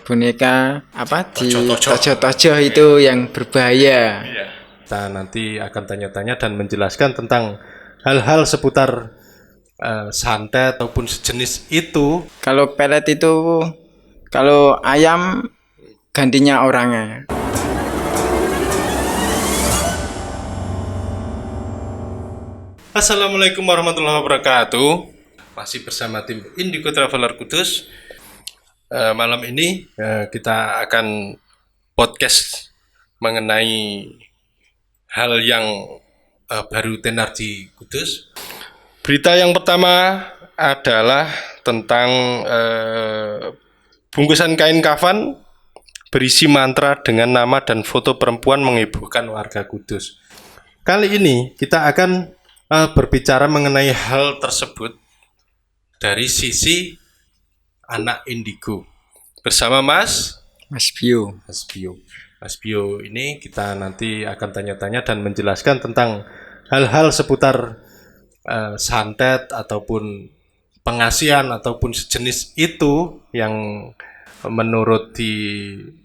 boneka apa di Tojo-tojo. tojo-tojo itu yang berbahaya. Iya. Kita nanti akan tanya-tanya dan menjelaskan tentang hal-hal seputar santet ataupun sejenis itu. Kalau pelet itu, kalau ayam gantinya orangnya. Assalamualaikum warahmatullahi wabarakatuh. Masih bersama tim Indigo Traveler Kudus. Malam ini kita akan podcast mengenai hal yang baru tenar di Kudus. Berita yang pertama adalah tentang bungkusan kain kafan berisi mantra dengan nama dan foto perempuan menghebohkan warga Kudus. Kali ini kita akan berbicara mengenai hal tersebut dari sisi anak indigo bersama Mas Bio. Mas Bio ini kita nanti akan tanya-tanya dan menjelaskan tentang hal-hal seputar santet ataupun pengasihan ataupun sejenis itu yang menurut di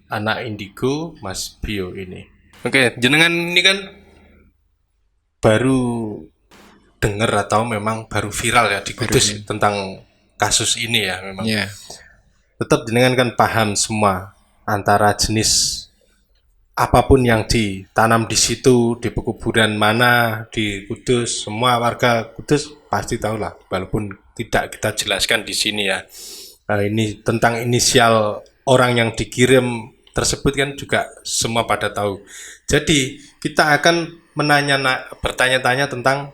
anak indigo Mas Bio ini. Oke, jenengan ini kan baru dengar atau memang baru viral ya di Kudus tentang kasus ini ya memang. Iya. Tetap jenengan kan paham semua antara jenis apapun yang ditanam di situ, di pekuburan mana, di Kudus, semua warga Kudus pasti tahu lah, walaupun tidak kita jelaskan di sini ya. Ini tentang inisial orang yang dikirim tersebut kan juga semua pada tahu. Jadi kita akan bertanya-tanya tentang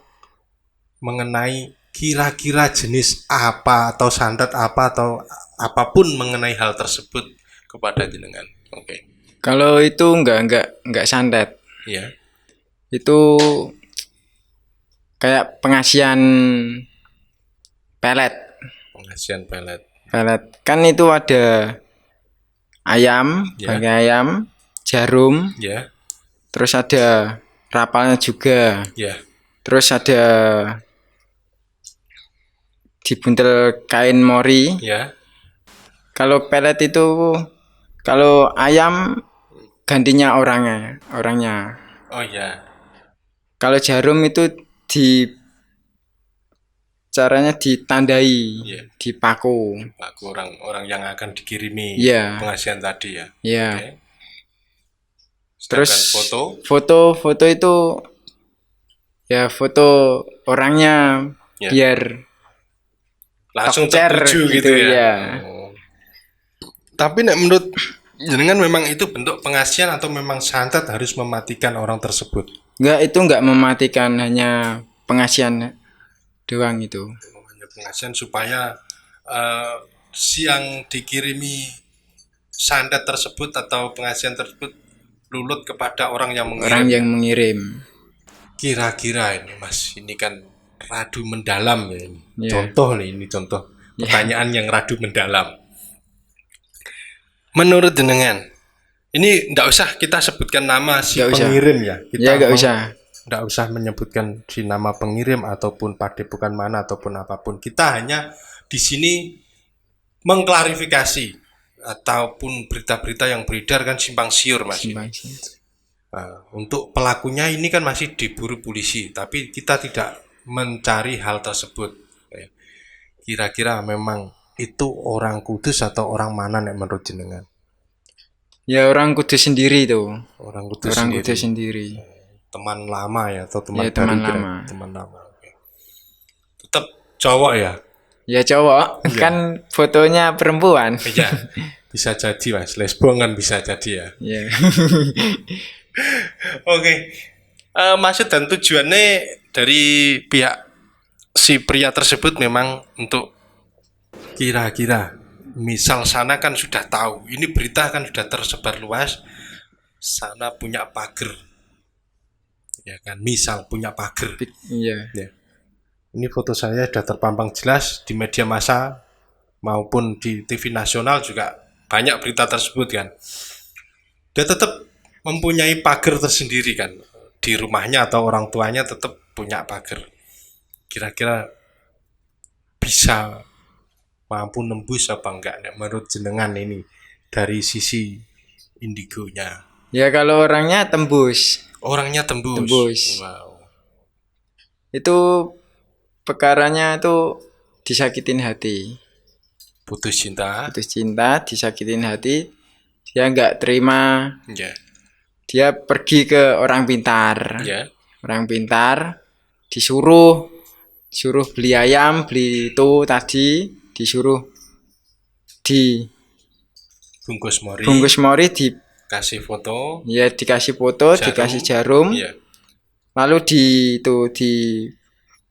mengenai kira-kira jenis apa atau santet apa atau apapun mengenai hal tersebut kepada jenengan. Oke. Kalau itu enggak santet. Iya. Itu kayak pengasihan pelet. Pengasihan pelet. Pelet. Kan itu ada ayam, bangkai ayam, jarum, Ya. terus ada rapalnya juga. Ya. Terus ada dibuntel kain mori. Ya. Kalau pelet itu, kalau ayam gantinya orangnya. Oh ya. Kalau jarum itu caranya ditandai, Iya. dipaku. Aku orang yang akan dikirimi Iya. pengasihan tadi ya. Iya. Oke. Terus Sedangkan foto itu ya foto orangnya Ya. biar langsung tokcer tertuju gitu ya. ya. Oh. Tapi nek menurut jenengan memang itu bentuk pengasihan atau memang santet harus mematikan orang tersebut? Itu enggak mematikan, hanya pengasihan doang itu. Hanya pengasihan supaya si yang dikirimi santet tersebut atau pengasihan tersebut lulut kepada orang yang mengirim. Orang yang mengirim. Kira-kira ini Mas, ini kan radu mendalam ya ini. Yeah. Contoh nih, ini contoh pertanyaan yang radu mendalam. Menurut jenengan, ini nggak usah kita sebutkan nama si pengirim ya. Kita nggak usah. Nggak usah menyebutkan si nama pengirim ataupun padepokan mana ataupun apapun. Kita hanya di sini mengklarifikasi ataupun berita-berita yang beredar kan simpang siur Mas. Untuk pelakunya ini kan masih diburu polisi, tapi kita tidak mencari hal tersebut. Kira-kira memang itu orang Kudus atau orang mana nek menurut jenengan? Ya orang Kudus sendiri tuh. Orang Kudus sendiri. Teman lama ya atau teman ya, teman baru? Lama. Teman lama. Oke. Tetap cowok ya? Ya cowok, ya. Kan fotonya perempuan. Iya. Bisa jadi Mas, lesbong kan bisa jadi ya. Iya. Oke. Maksud dan tujuannya dari pihak si pria tersebut memang untuk kira-kira misal sana kan sudah tahu, ini berita kan sudah tersebar luas, sana punya pagar, ya kan, misal punya pagar. Iya. Ya. Ini foto saya sudah terpampang jelas di media massa maupun di TV nasional juga banyak berita tersebut kan. Dia tetap mempunyai pagar tersendiri kan, di rumahnya atau orang tuanya tetap punya pagar. Kira-kira bisa mampu nembus apa enggak menurut jenengan ini dari sisi indigonya? Ya kalau orangnya tembus. Orangnya tembus. Tembus. Wow. Itu perkaranya itu disakitin hati. Putus cinta. Putus cinta, disakitin hati. Dia nggak terima. Ya. Dia pergi ke orang pintar. Ya. Orang pintar disuruh beli ayam, beli itu tadi, disuruh di Bungkus mori. bungkus mori, di Kasih foto. ya dikasih foto, Jarum. dikasih jarum. Ya. Lalu di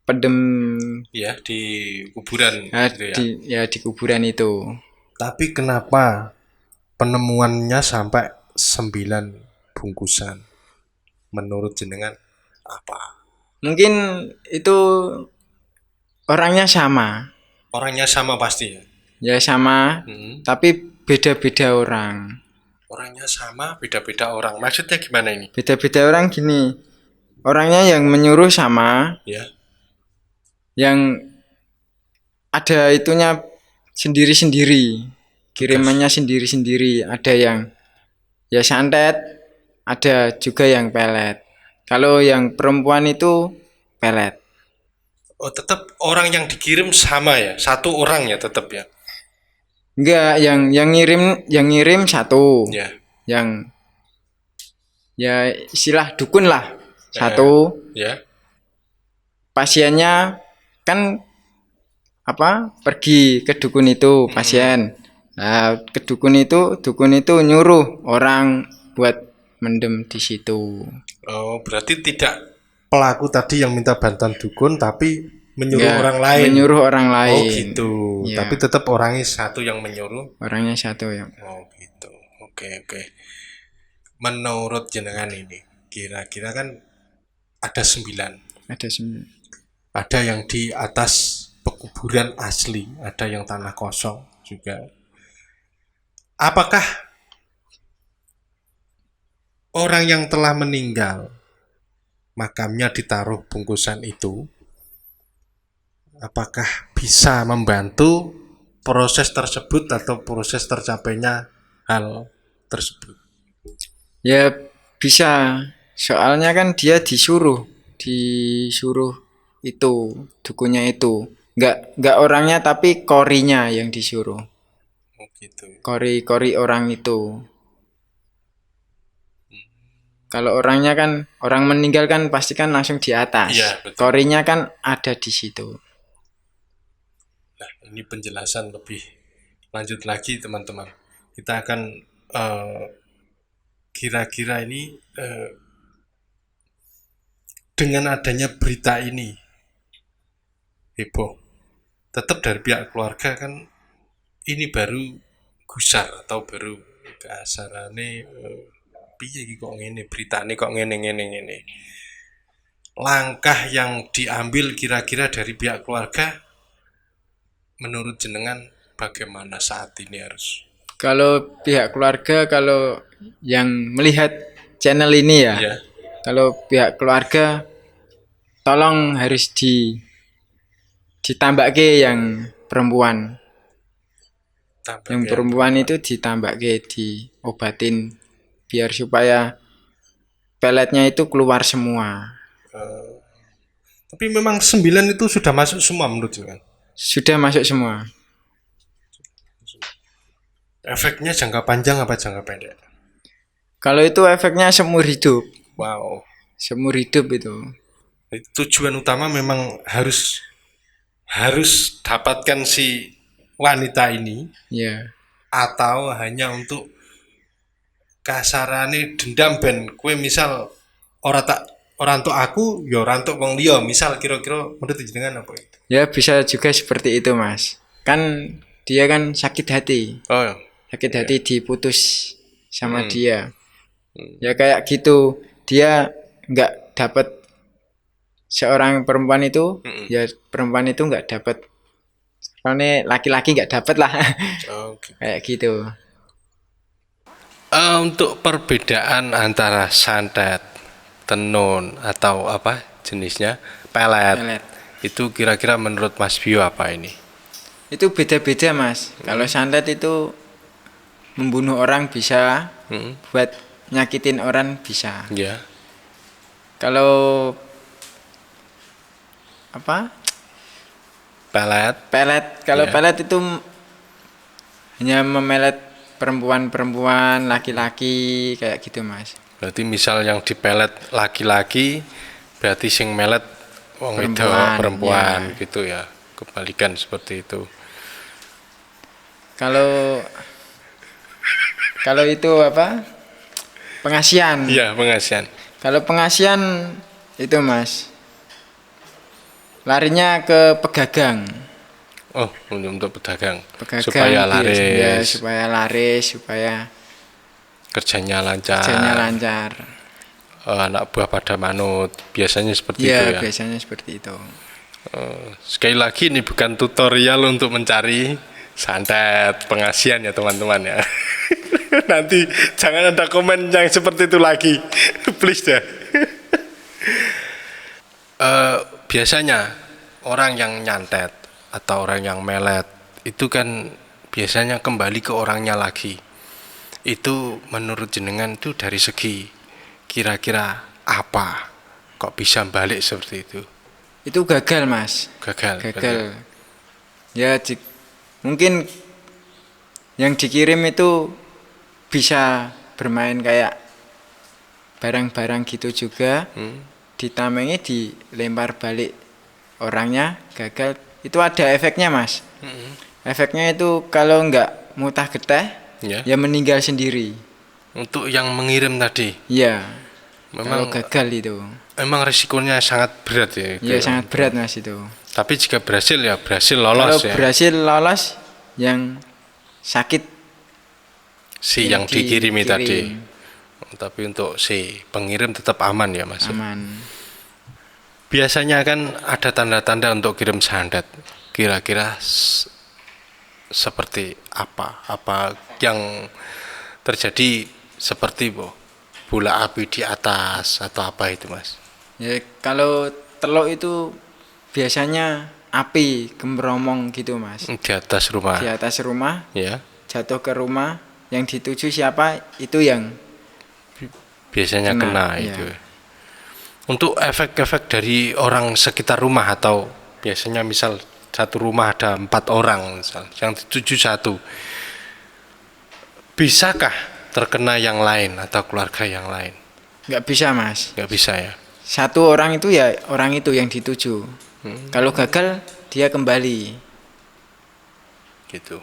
pedem Ya, di kuburan ya, gitu ya. di kuburan itu. Tapi kenapa penemuannya sampai 9 bungkusan? Menurut jenengan apa? Mungkin itu orangnya sama. Orangnya sama pasti ya. Ya sama, tapi beda-beda orang. Orangnya sama, beda-beda orang. Maksudnya gimana ini? Beda-beda orang gini. Orangnya yang menyuruh sama, Ya. yang ada itunya sendiri-sendiri. Kirimannya sendiri-sendiri. Ada yang ya santet, ada juga yang pelet. Kalau yang perempuan itu pelet. Oh, tetap orang yang dikirim sama ya, satu orang ya tetap ya. Enggak, yang ngirim satu. Ya. Yang ya istilah dukun lah. Satu. Ya. Pasiennya kan pergi ke dukun itu pasien. Nah, ke dukun itu nyuruh orang buat mendem di situ. Oh, berarti tidak pelaku tadi yang minta bantuan dukun tapi menyuruh Enggak, orang lain. menyuruh orang lain. Oh gitu. Ya. Tapi tetap orangnya satu yang menyuruh. Orangnya satu ya. Oh gitu. Oke. Menurut jenengan ini, kira-kira kan ada 9. Ada 9. Ada yang di atas pekuburan asli, ada yang tanah kosong juga. Apakah orang yang telah meninggal makamnya ditaruh bungkusan itu, apakah bisa membantu proses tersebut atau proses tercapainya hal tersebut? Ya bisa, soalnya kan dia disuruh itu dukunnya itu, nggak orangnya tapi korinya yang disuruh. Oh gitu. Kori orang itu. Kalau orangnya kan orang meninggal kan pasti kan langsung di atas. Iya, betul. Korinya kan ada di situ. Nah, ini penjelasan lebih lanjut lagi teman-teman. Kita akan kira-kira ini dengan adanya berita ini heboh, tetap dari pihak keluarga kan ini baru gusar atau baru kasarane piye iki kok ngene, beritane kok ngene. Langkah yang diambil kira-kira dari pihak keluarga menurut jenengan bagaimana saat ini harus? Kalau pihak keluarga, kalau yang melihat channel ini ya, Ya. kalau pihak keluarga tolong harus ditambahke yang perempuan. Yang perempuan itu ditambahke, diobatin biar supaya peletnya itu keluar semua. Tapi memang 9 itu sudah masuk semua menurut jenengan? Sudah masuk semua. Efeknya jangka panjang apa jangka pendek? Kalau itu efeknya seumur hidup. Wow. Seumur hidup itu. Tujuan utama memang harus dapatkan si wanita ini. Ya. Atau hanya untuk kasarane dendam ben kue misal orang tua aku ya orang tua wong liya misal kira-kira menurut jenengan apa itu? Ya bisa juga seperti itu Mas. Kan dia kan sakit hati. Oh. Sakit hati diputus sama dia. Ya kayak gitu. Dia nggak dapat seorang perempuan itu, ya perempuan itu nggak dapat. Soalnya laki-laki nggak dapat lah. Okay. Kayak gitu. Untuk perbedaan antara santet, tenun atau apa jenisnya pelet. Itu kira-kira menurut Mas Bio apa ini? Itu beda-beda Mas. Kalau santet itu membunuh orang bisa, Mm-mm. buat nyakitin orang bisa. Ya. Kalau apa? Pelet. Pelet, kalau Iya. pelet itu hanya memelet perempuan-perempuan, laki-laki kayak gitu, Mas. Berarti misal yang dipelet laki-laki, berarti sing melet wong wedok Perempuan, perempuan ya. gitu ya. Kebalikan seperti itu. Kalau itu apa? Pengasian. Iya, pengasihan. Kalau pengasian itu, Mas, larinya ke pegagang. Oh, untuk pedagang. Pegagang Supaya biasanya, ya, laris, supaya laris, supaya kerjanya lancar. kerjanya lancar. Anak buah pada manut. Biasanya seperti itu Ya, ya. biasanya seperti itu. Sekali lagi ini bukan tutorial untuk mencari santet pengasian ya teman-teman ya. Nanti jangan ada komen yang seperti itu lagi. Please ya. Biasanya orang yang nyantet atau orang yang melet itu kan biasanya kembali ke orangnya lagi. Itu menurut jenengan itu dari segi kira-kira apa kok bisa balik seperti itu? Itu gagal, Mas. Gagal. Gagal. Ya, mungkin yang dikirim itu bisa bermain kayak barang-barang gitu juga. Ditamengi, dilempar balik orangnya, gagal. Itu ada efeknya, Mas. Efeknya itu kalau nggak mutah geteh, Ya. ya meninggal sendiri. Untuk yang mengirim tadi, Ya, memang kalau gagal itu. memang risikonya sangat berat ya. Ya, sangat berat, Mas, itu. Tapi jika berhasil ya berhasil Kalau lolos ya. berhasil lolos, yang sakit Si yang dikirimi dikirim. tadi. Tapi untuk si pengirim tetap aman ya Mas. Aman. Biasanya kan ada tanda-tanda untuk kirim santet. Kira-kira seperti apa? Apa yang terjadi seperti bola api di atas atau apa itu Mas? Ya, kalau teluk itu biasanya api gembromong gitu, Mas. Di atas rumah. Di atas rumah, Ya. jatuh ke rumah, yang dituju siapa itu yang Biasanya kena iya. itu. Untuk efek-efek dari orang sekitar rumah atau biasanya misal satu rumah ada 4 orang misal, yang dituju satu, bisakah terkena yang lain atau keluarga yang lain? nggak bisa, Mas. Nggak bisa ya. Satu orang itu ya orang itu yang dituju. Kalau gagal dia kembali. Gitu.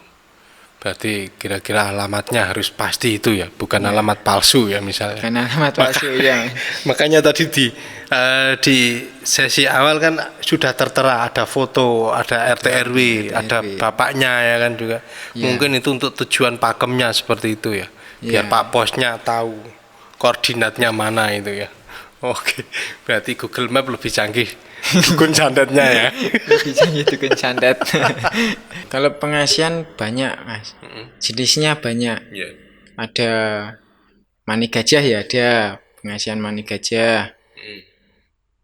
Berarti kira-kira alamatnya harus pasti itu ya, bukan alamat palsu ya misalnya. Karena alamat palsu ya. Makanya tadi di sesi awal kan sudah tertera ada foto, ada RT RW, ada bapaknya ya kan juga. Ya. Mungkin itu untuk tujuan pakemnya seperti itu ya. Biar Ya. Pak Posnya tahu koordinatnya mana itu ya. Oke, berarti Google Map lebih canggih dukun santetnya ya. Bisa gitu kan santet. Kalau pengasian banyak, Mas. Jenisnya banyak. Iya. Ada mani gajah ya, ada pengasian mani gajah.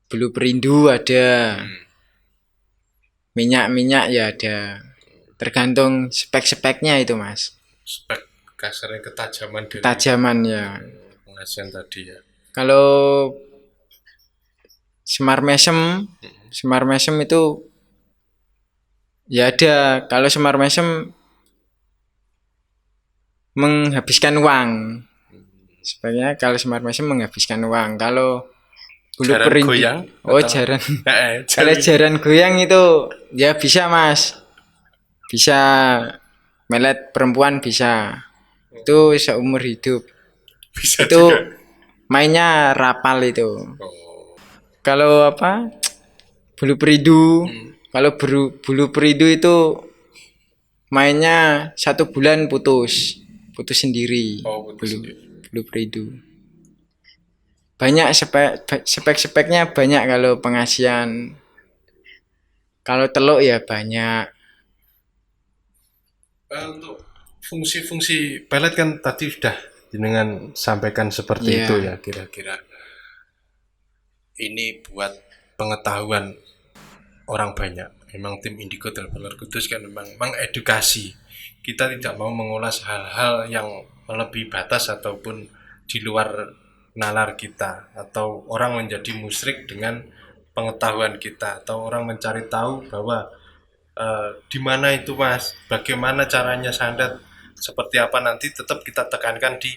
Bulu perindu ada. Minyak-minyak ya ada. Tergantung spek-speknya itu, Mas. Spek kasarnya ketajaman dari Tajaman ya. pengasian tadi ya. Kalau Semar mesem itu ya ada. Kalau semar mesem menghabiskan uang. Sebenarnya kalau semar mesem menghabiskan uang. Kalau bulu Jaran perindu, goyang oh atau- jaran. Eh, Kalau jaran goyang itu ya bisa, Mas. Bisa melet perempuan bisa. Itu seumur hidup. bisa Itu juga. mainnya rapal itu. Oh. Kalau apa? Bulu perindu. Kalau bulu perindu itu mainnya 1 bulan putus sendiri. Oh, putus sendiri. Bulu perindu. Banyak spek-speknya banyak kalau pengasian. Kalau teluk ya banyak. Untuk fungsi-fungsi pelet kan tadi sudah dengan sampaikan seperti Iya. itu ya kira-kira. Ini buat pengetahuan orang banyak. memang tim Indigo Traveler Kudus kan memang mengedukasi. Kita tidak mau mengulas hal-hal yang melebihi batas ataupun di luar nalar kita, atau orang menjadi musyrik dengan pengetahuan kita, atau orang mencari tahu bahwa di mana itu Mas, bagaimana caranya santet, seperti apa, nanti tetap kita tekankan di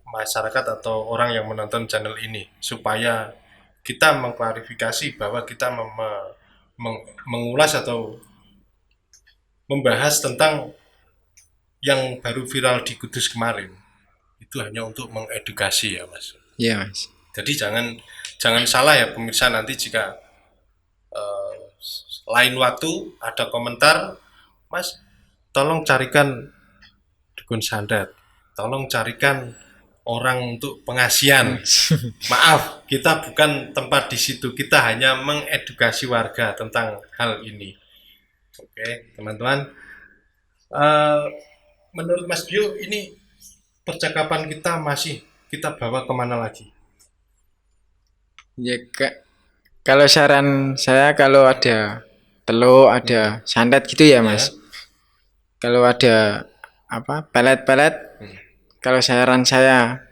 masyarakat atau orang yang menonton channel ini, supaya kita mengklarifikasi bahwa kita mengulas atau membahas tentang yang baru viral di Kudus kemarin itu hanya untuk mengedukasi ya Mas. Iya Mas. Jadi jangan salah ya pemirsa, nanti jika lain waktu ada komentar, Mas tolong carikan dukun santet, tolong carikan orang untuk pengasian. Maaf, kita bukan tempat di situ, kita hanya mengedukasi warga tentang hal ini. Oke, teman-teman. Menurut Mas Bio, ini percakapan kita masih kita bawa kemana lagi? Ya kalau saran saya, kalau ada telur, ada santet gitu ya Mas. Kalau ada pelet-pelet, kalau saran saya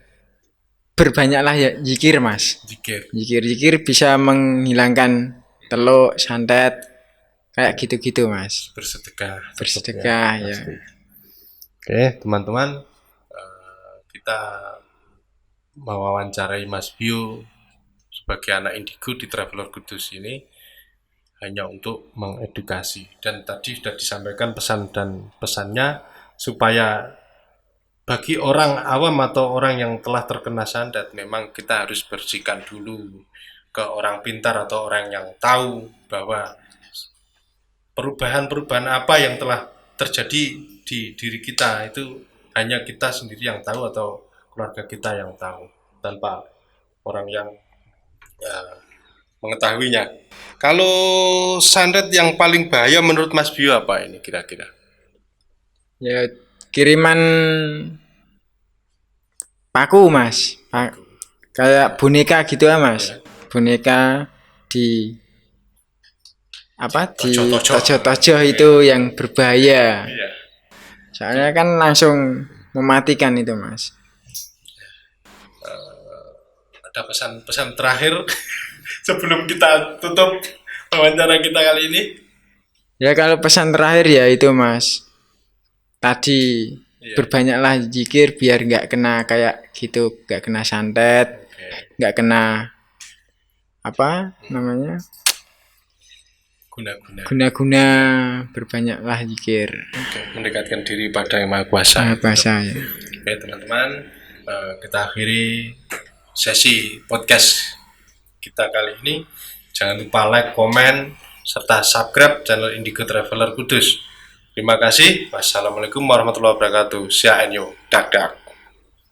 berbanyaklah ya zikir Mas. Zikir bisa menghilangkan telur, santet, kayak gitu-gitu Mas. Bersedekah ya. Oke teman-teman, kita mewawancarai Mas Bio sebagai anak Indigo di Traveler Kudus ini hanya untuk mengedukasi, dan tadi sudah disampaikan pesan dan pesannya supaya bagi orang awam atau orang yang telah terkena santet, memang kita harus bersihkan dulu ke orang pintar atau orang yang tahu bahwa perubahan-perubahan apa yang telah terjadi di diri kita itu hanya kita sendiri yang tahu atau keluarga kita yang tahu, tanpa orang yang mengetahuinya. Kalau santet yang paling bahaya menurut Mas Bio apa ini kira-kira? Ya kiriman paku Mas, kayak boneka gitu ya Mas. Boneka di di tojo-tojo itu yang berbahaya. Soalnya kan langsung mematikan itu Mas. Ada pesan-pesan terakhir sebelum kita tutup wawancara kita kali ini? Ya kalau pesan terakhir ya itu Mas, tadi berbanyaklah zikir biar nggak kena kayak gitu, nggak kena santet, nggak kena guna-guna, berbanyaklah zikir. Mendekatkan diri pada Yang Maha Kuasa. Ya. Oke teman-teman, kita akhiri sesi podcast kita kali ini. Jangan lupa like, komen, serta subscribe channel Indigo Traveler Kudus. Terima kasih. Wassalamualaikum warahmatullahi wabarakatuh. Dak dak.